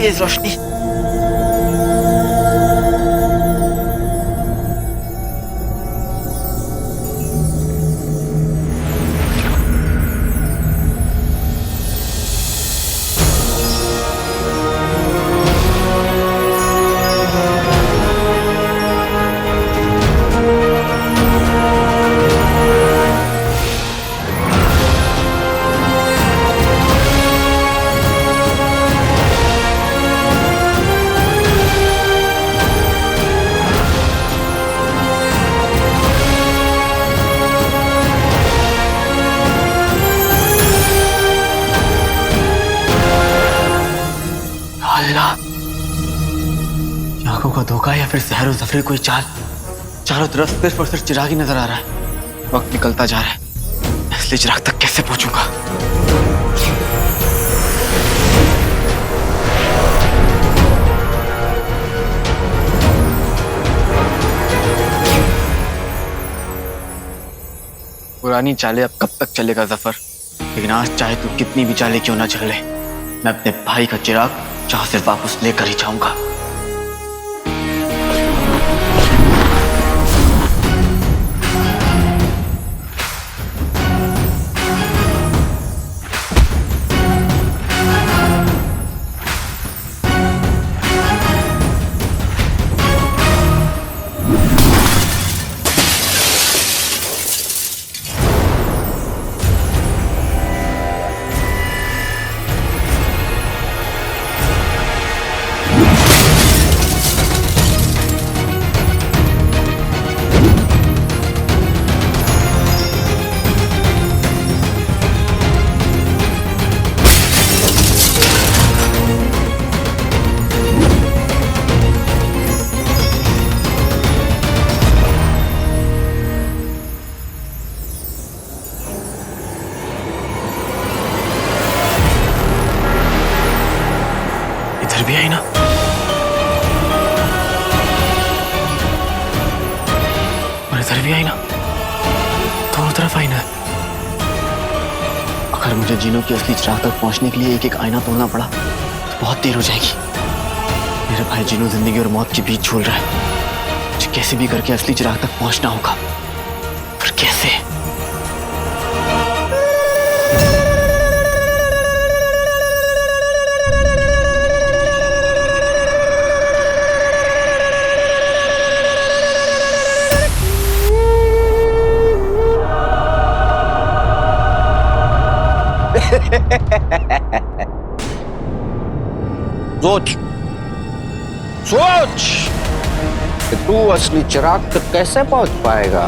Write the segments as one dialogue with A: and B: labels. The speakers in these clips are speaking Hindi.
A: तेज रोशनी। आंखों का धोखा या फिर सहरो जफरी कोई चाल। चारों तरफ सिर्फ और सिर्फ चिराग ही नजर आ रहा है। वक्त निकलता जा रहा है, इसलिए चिराग तक कैसे पहुंचूंगा? पुरानी चालें अब कब तक चलेगा जफर? लेकिन आज चाहे तू कितनी भी चालें क्यों ना चले, मैं अपने भाई का चिराग जहां से वापस लेकर ही जाऊंगा। इधर भी आई ना? और इधर भी आई ना? दोनों तरफ आई ना? अगर मुझे जीनों की असली चिराग तक पहुंचने के लिए एक एक आईना तोड़ना पड़ा तो बहुत देर हो जाएगी। मेरा भाई जीनों जिंदगी और मौत के बीच झूल रहा है। मुझे कैसे भी करके असली चिराग तक पहुंचना होगा। पर कैसे?
B: सोच सोच कि तू असली चिराग तक कैसे पहुंच पाएगा।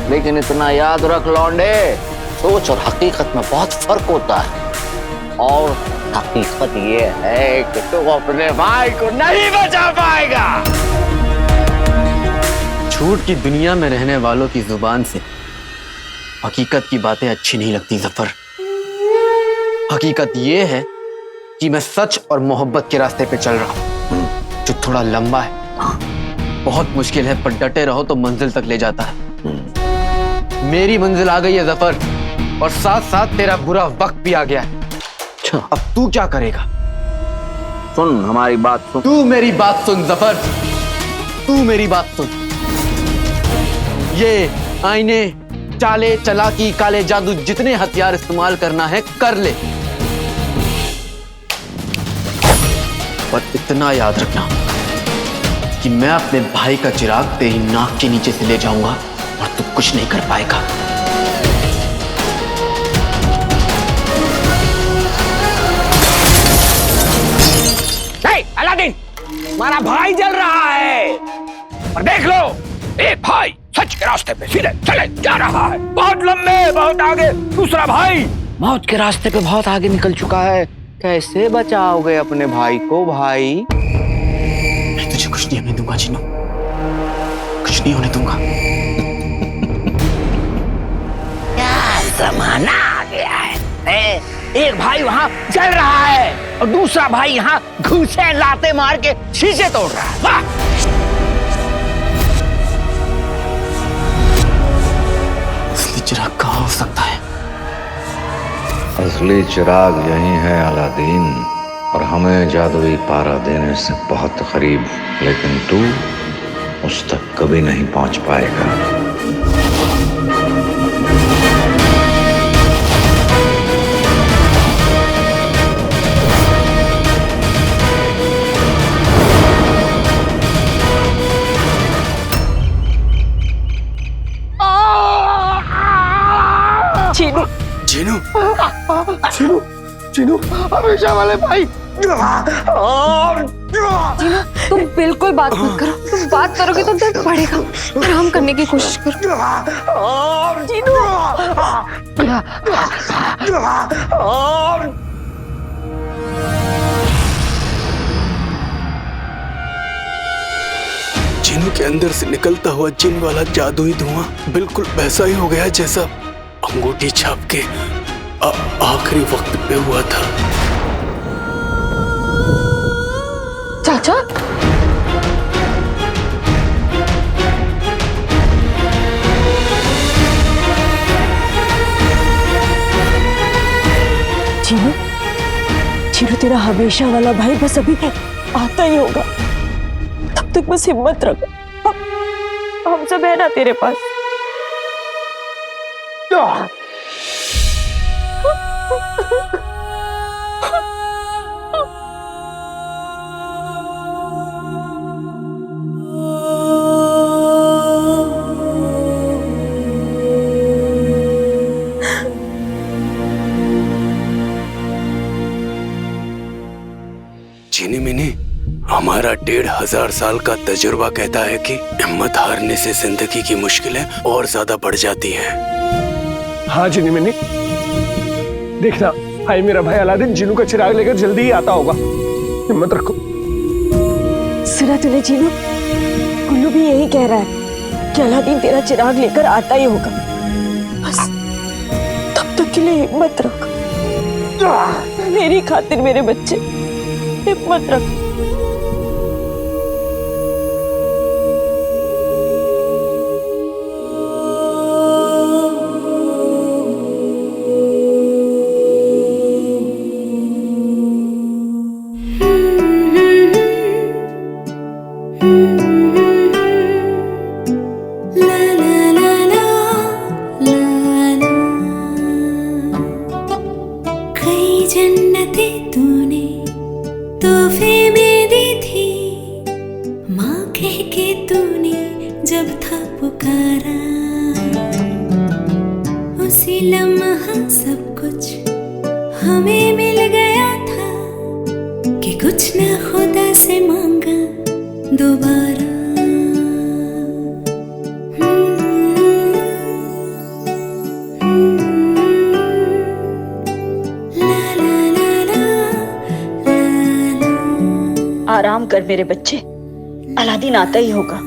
B: लेकिन इतना याद रख लौंडे, सोच और हकीकत में बहुत फर्क होता है। और हकीकत ये है कि तू अपने भाई को नहीं बचा पाएगा।
A: झूठ की दुनिया में रहने वालों की जुबान से हकीकत की बातें अच्छी नहीं लगती जफर। हकीकत ये है कि मैं सच और मोहब्बत के रास्ते पे चल रहा हूं, जो थोड़ा लंबा है, बहुत मुश्किल है, पर डटे रहो तो मंजिल तक ले जाता है। मेरी मंजिल आ गई है जफर, और साथ साथ तेरा बुरा वक्त भी आ गया है। अब तू क्या करेगा?
B: सुन हमारी बात सुन।
A: तू मेरी बात सुन जफर, तू मेरी बात सुन। ये आईने, चाले, चालाकी, काले जादू, जितने हथियार इस्तेमाल करना है कर ले, पर इतना याद रखना कि मैं अपने भाई का चिराग तेरी नाक के नीचे से ले जाऊंगा और तू कुछ नहीं कर पाएगा।
B: अलादीन, हमारा भाई जल रहा है। और देख लो, एक भाई सच के रास्ते पे सीधे चले जा रहा है, बहुत लंबे, बहुत आगे। दूसरा भाई मौत के रास्ते पे बहुत आगे निकल चुका है। कैसे बचाओगे अपने भाई को भाई?
A: मैं तुझे कुछ नहीं होने दूंगा जीनू, कुछ नहीं होने दूंगा।
B: क्या जमाना आ गया है। एक भाई वहाँ जल रहा है और दूसरा भाई यहाँ घूसे लाते मार के शीशे तोड़ रहा है। वाह!
A: असली चिराग कहाँ हो सकता है?
C: असली चिराग यही है अलादीन, और हमें जादुई पारा देने से बहुत करीब, लेकिन तू उस तक कभी नहीं पहुंच पाएगा।
D: चीनू
E: चीनू चीनू चीनू हमेशा वाले भाई।
D: चीनू तुम बिल्कुल बात मत करो, तुम बात करोगे तो दर्द बढ़ेगा। आराम करने की कोशिश करो। चीनू
E: चीनू के अंदर से निकलता हुआ जिन वाला जादुई धुआं बिल्कुल वैसा ही हो गया जैसा अंगूठी छाप के आखिरी वक्त पे हुआ था।
D: चाचा
F: चीनू, चीनू तेरा हमेशा वाला भाई बस अभी आता ही होगा, तब तक बस हिम्मत रख। हम सब है ना तेरे पास।
E: चीनी मिनी, हमारा 1500 साल का तजुर्बा कहता है कि हिम्मत हारने से जिंदगी की मुश्किलें और ज्यादा बढ़ जाती हैं।
G: हाँ चीनी मिनी, देखना भाई मेरा भाई अलादीन जीनू का चिराग लेकर जल्दी ही आता होगा, हिम्मत रखो।
F: सुना तूने चीनू, गुल्लू भी यही कह रहा है कि अलादीन तेरा चिराग लेकर आता ही होगा, बस तब तक के लिए हिम्मत रख। मेरी खातिर मेरे बच्चे, हिम्मत रख।
H: जन्नतें तूने तोहफे में दी थी, माँ कह के तूने जब था पुकारा, उसी लम्हा सब कुछ हमें मिल गया था कि कुछ न खुदा से मांगा दोबारा।
F: आराम कर मेरे बच्चे, अलादीन आता ही होगा।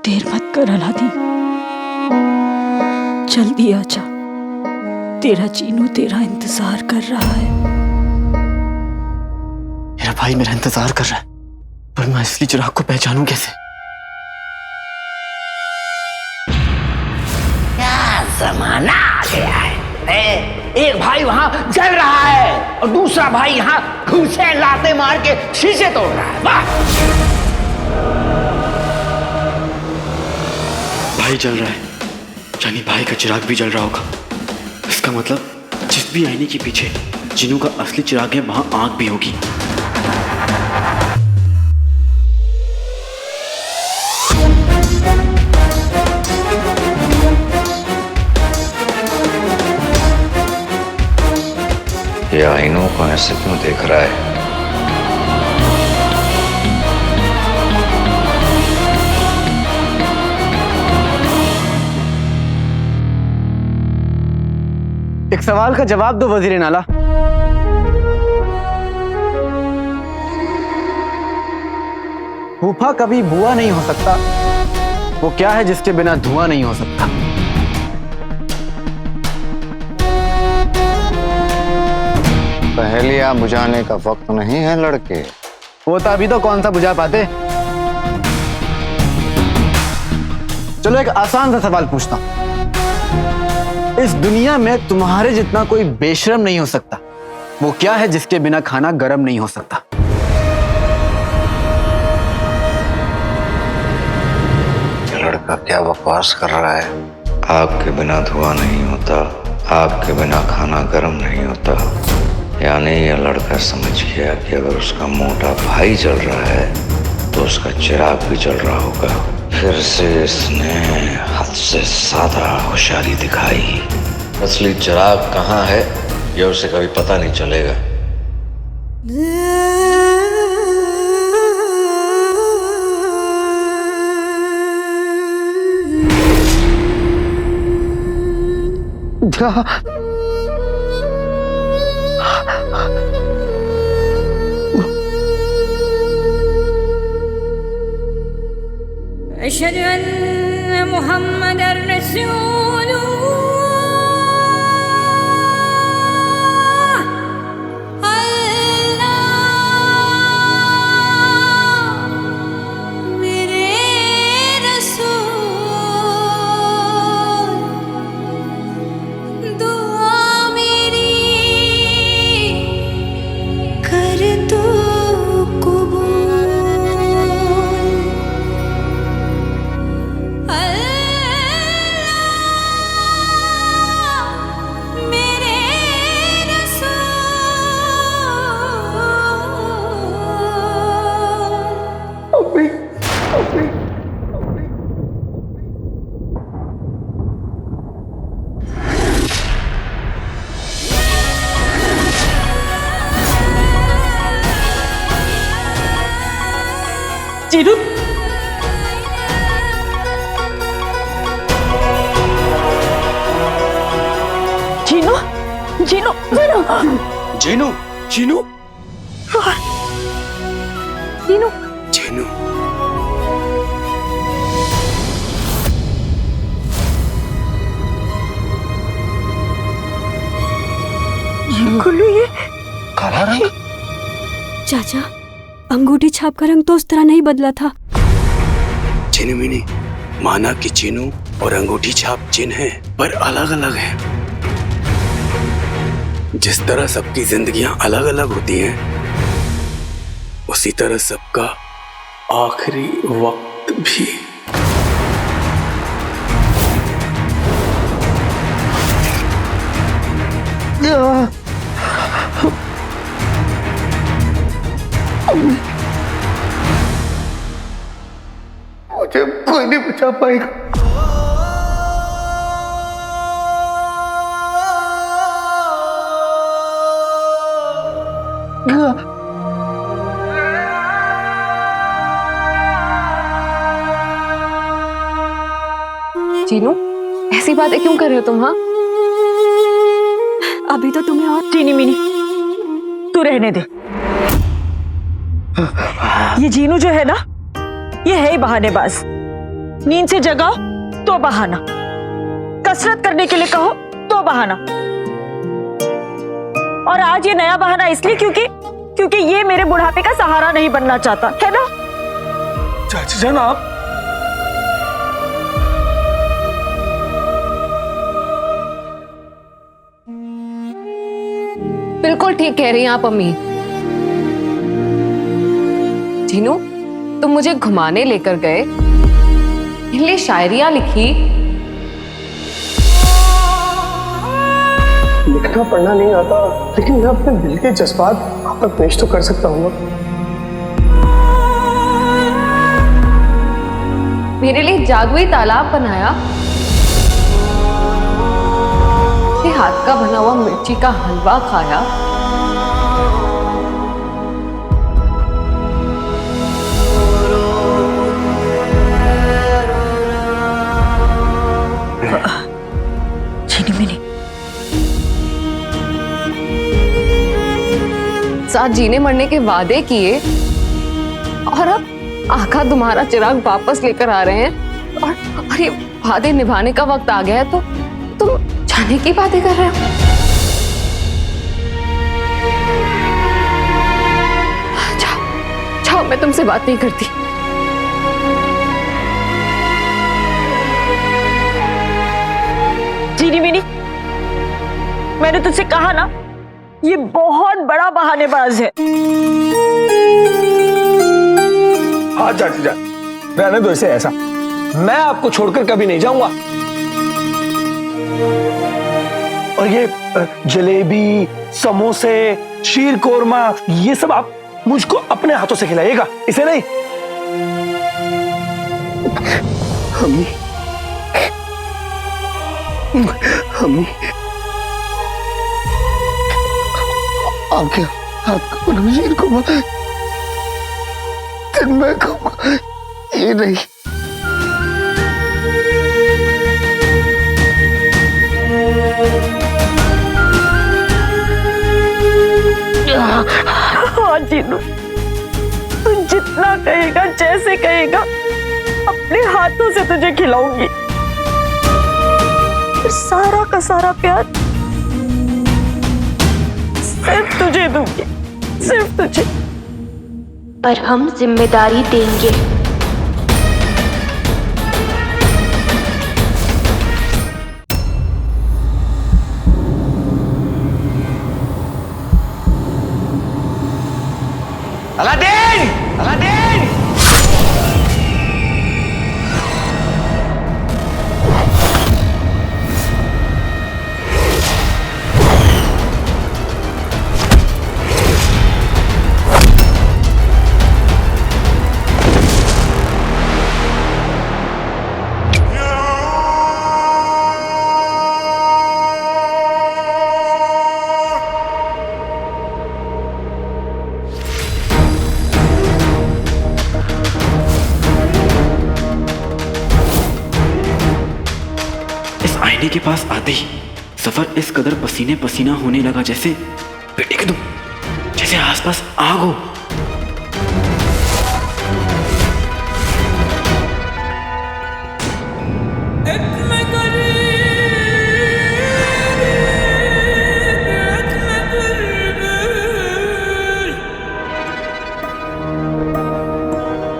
F: देर मत कर अलादीन, जल्दी आजा, तेरा चीनू तेरा इंतजार कर रहा है।
A: मेरा भाई मेरा इंतजार कर रहा है, पर मैं असली चिराग को पहचानूं कैसे?
B: क्या जमाना आ गया है। एक भाई वहां जल रहा है और दूसरा भाई यहाँ घूसे लाते मार के शीशे तोड़ रहा है। वाह!
A: भाई जल रहा है, यानी भाई का चिराग भी जल रहा होगा। इसका मतलब जिस भी आईने के पीछे जिनू का असली चिराग है, वहां आग भी होगी।
C: ये आईनों को ऐसे क्यों देख रहा है?
A: एक सवाल का जवाब दो वजीर नाला। फूफा कभी बुआ नहीं हो सकता, वो क्या है जिसके बिना धुआं नहीं हो सकता?
C: पहेलियां बुझाने का वक्त नहीं है लड़के।
A: होता भी तो कौन सा बुझा पाते। चलो एक आसान सा सवाल पूछता हूं। इस दुनिया में तुम्हारे जितना कोई बेशरम नहीं हो सकता, वो क्या है जिसके बिना खाना गर्म नहीं हो सकता?
C: लड़का क्या बकवास कर रहा है? आग के बिना धुआं नहीं होता, आग के बिना खाना गर्म नहीं होता। यानी यह लड़का समझ गया कि अगर उसका मोटा भाई जल रहा है तो उसका चिराग भी जल रहा होगा। फिर से इसने हद से ज्यादा होशियारी दिखाई। असली चिराग कहाँ है यह उसे कभी पता नहीं चलेगा।
H: अशहदु अन्ना मुहम्मदर रसूलुल्लाह अल्लाह मेरे रसूल दुआ मेरी कर दो
F: जीनू, जीनू, जीनू, जीनू,
E: जीनू, जीनू,
D: जीनू,
E: जीनू।
F: गुल्लू ये
C: काला रंग?
I: चाचा, अंगूठी छाप का रंग तो उस तरह नहीं बदला था।
E: चिनमिनी, माना कि चिनू और अंगूठी छाप चिन्ह है, पर अलग अलग है। जिस तरह सबकी जिंदगियां अलग अलग होती हैं, उसी तरह सबका आखिरी वक्त भी।
G: मुझे कोई नहीं बचा पाएगा।
D: जीनू, ऐसी बातें क्यों कर रहे हो तुम? हाँ,
I: अभी तो तुम्हें और
F: चीनी मिनी, तू रहने दे। ये जीनू जो है ना, ये है ही बहानेबाज। नींद से जगाओ तो बहाना, कसरत करने के लिए कहो तो बहाना, और आज ये नया बहाना इसलिए क्योंकि ये मेरे बुढ़ापे का सहारा नहीं बनना चाहता है ना।
G: चाची जान, आप
D: बिल्कुल ठीक कह रही हैं आप अम्मी। जीनू, तुम मुझे घुमाने लेकर गए, मेरे लिए शायरियां लिखी।
G: लिखना पढ़ना नहीं आता, लेकिन मैं अपने दिल के जज्बात आप तक पेश तो कर सकता हूँ।
D: मेरे लिए जादुई तालाब बनाया, मेरे हाथ का बना हुआ मिर्ची का हलवा खाया, साथ जीने मरने के वादे किए और अब आका तुम्हारा चिराग वापस लेकर आ रहे हैं और ये वादे निभाने का वक्त आ गया है तो तुम जाने की बातें कर रहे हो। जाओ, मैं तुमसे बात नहीं करती।
F: चीनी मिनी, मैंने तुझसे कहा ना, ये बहुत बड़ा बहानेबाज है।
G: हाँ चाची जान, रहने दो इसे ऐसा। मैं आपको छोड़कर कभी नहीं जाऊंगा। और ये जलेबी, समोसे, शीर कोरमा, ये सब आप मुझको अपने हाथों से खिलाइएगा, इसे नहीं। हम आपके हाथ का बना शीर कोरमा दिन में खाऊंगा, ये नहीं।
F: हाँ जीनू, तू जितना कहेगा, जैसे कहेगा, अपने हाथों से तुझे खिलाऊंगी। सारा का सारा प्यार सिर्फ तुझे दूंगी, सिर्फ तुझे।
J: पर हम जिम्मेदारी देंगे।
A: अलादीन! अलादीन!
K: आईने के पास आते ही सफर इस कदर पसीने पसीना होने लगा जैसे एकदम जैसे आसपास आग हो।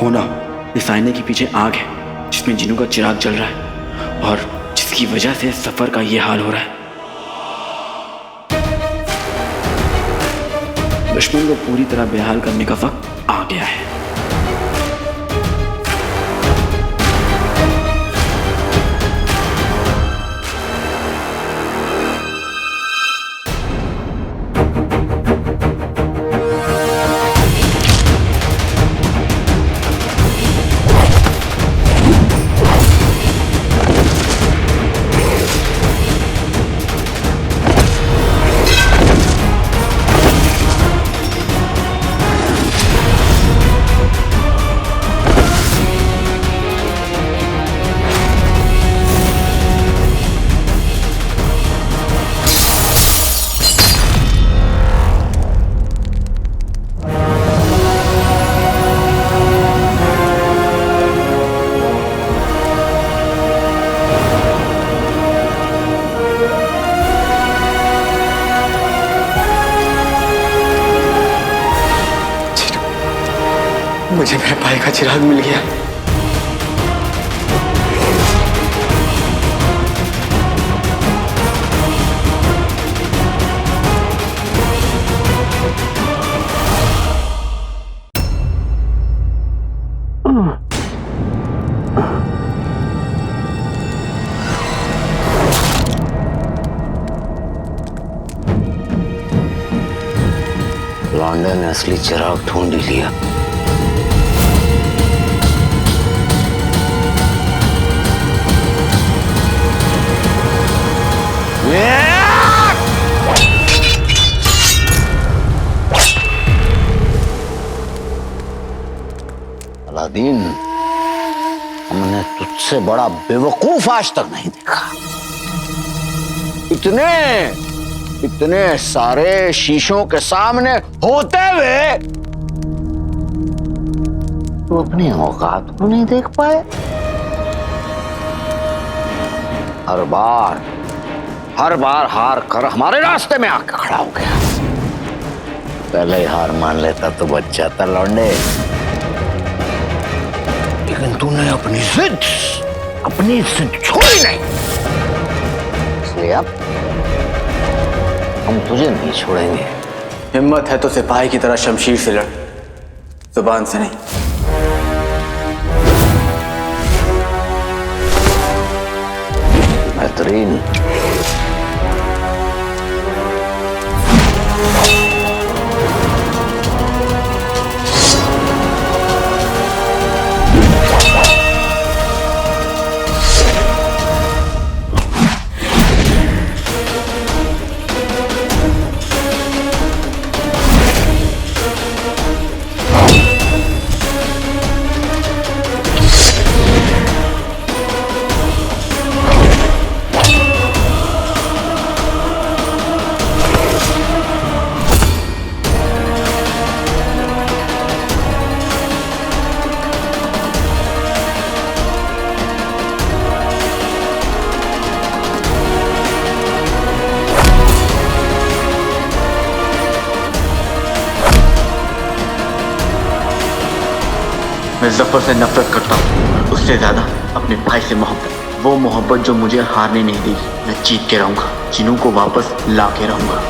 K: होना इस आईने के पीछे आग है जिसमें जिनों का चिराग जल रहा है और जिसकी वजह से सफर का ये हाल हो रहा है। दुश्मन को पूरी तरह बेहाल करने का वक्त आ गया है।
A: मुझे मेरे भाई का चिराग मिल गया।
C: लौंडे ने असली चिराग ढूंढ लिया। अलादीन, हमने तुझसे बड़ा बेवकूफ आज तक नहीं देखा। इतने सारे शीशों के सामने होते हुए तू अपनी औकात को नहीं देख पाए। हर बार हार कर हमारे रास्ते में आके खड़ा हो गया। पहले ही हार मान लेता तो बच जाता लौंडे, लेकिन तूने अपनी जिद छोड़ी नहीं, इसलिए अब हम तुझे नहीं छोड़ेंगे।
A: हिम्मत है तो सिपाही की तरह शमशीर से लड़, जुबान से नहीं।
C: बेहतरीन।
K: मैं जफर से नफरत करता हूँ, उससे ज्यादा अपने भाई से मोहब्बत। वो मोहब्बत जो मुझे हारने नहीं देगी। मैं जीत के रहूंगा, जिनू को वापस ला के रहूंगा।